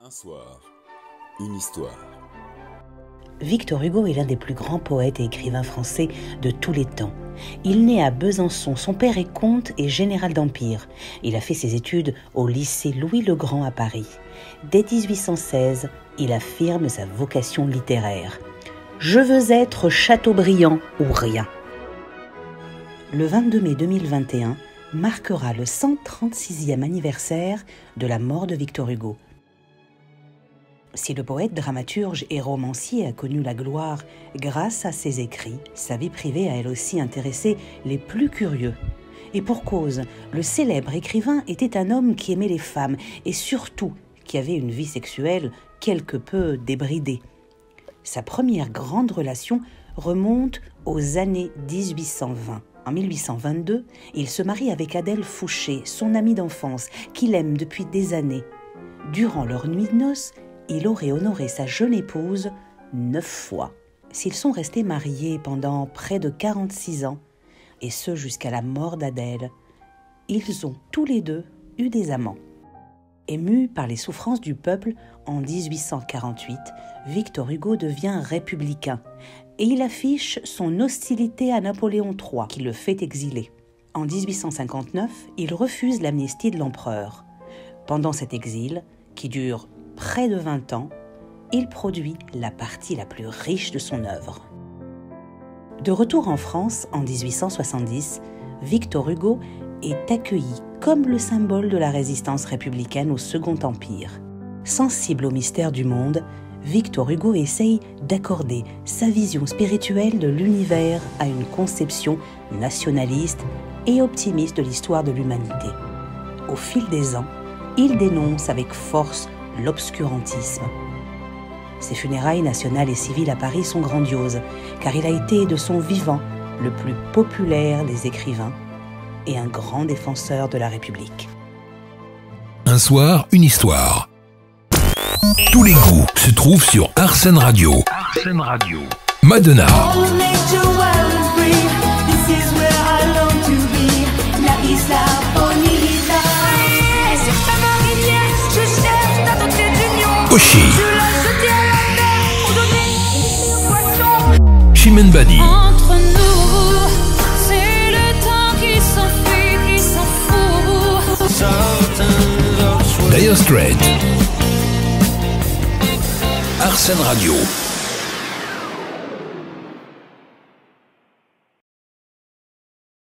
Un soir, une histoire. Victor Hugo est l'un des plus grands poètes et écrivains français de tous les temps. Il naît à Besançon, son père est comte et général d'Empire. Il a fait ses études au lycée Louis-le-Grand à Paris. Dès 1816, il affirme sa vocation littéraire. « Je veux être Chateaubriand ou rien ». Le 22 mai 2021 marquera le 136e anniversaire de la mort de Victor Hugo. Si le poète, dramaturge et romancier a connu la gloire grâce à ses écrits, sa vie privée a elle aussi intéressé les plus curieux. Et pour cause, le célèbre écrivain était un homme qui aimait les femmes et surtout qui avait une vie sexuelle quelque peu débridée. Sa première grande relation remonte aux années 1820. En 1822, il se marie avec Adèle Fouché, son amie d'enfance, qu'il aime depuis des années. Durant leur nuit de noces, il aurait honoré sa jeune épouse 9 fois. S'ils sont restés mariés pendant près de 46 ans, et ce jusqu'à la mort d'Adèle, ils ont tous les deux eu des amants. Ému par les souffrances du peuple, en 1848, Victor Hugo devient républicain et il affiche son hostilité à Napoléon III, qui le fait exiler. En 1859, il refuse l'amnistie de l'empereur. Pendant cet exil, qui dure près de 20 ans, il produit la partie la plus riche de son œuvre. De retour en France en 1870, Victor Hugo est accueilli comme le symbole de la résistance républicaine au Second Empire. Sensible au mystère du monde, Victor Hugo essaye d'accorder sa vision spirituelle de l'univers à une conception nationaliste et optimiste de l'histoire de l'humanité. Au fil des ans, il dénonce avec force l'obscurantisme. Ses funérailles nationales et civiles à Paris sont grandioses, car il a été de son vivant le plus populaire des écrivains et un grand défenseur de la République. Un soir, une histoire. Tous les goûts se trouvent sur Arsène Radio. Arsène Radio. Madonna. Oshi. Chimène Badi. Entre nous, c'est le temps qui s'enfuit, qui s'en fout. Dire Straits. Arsène Radio.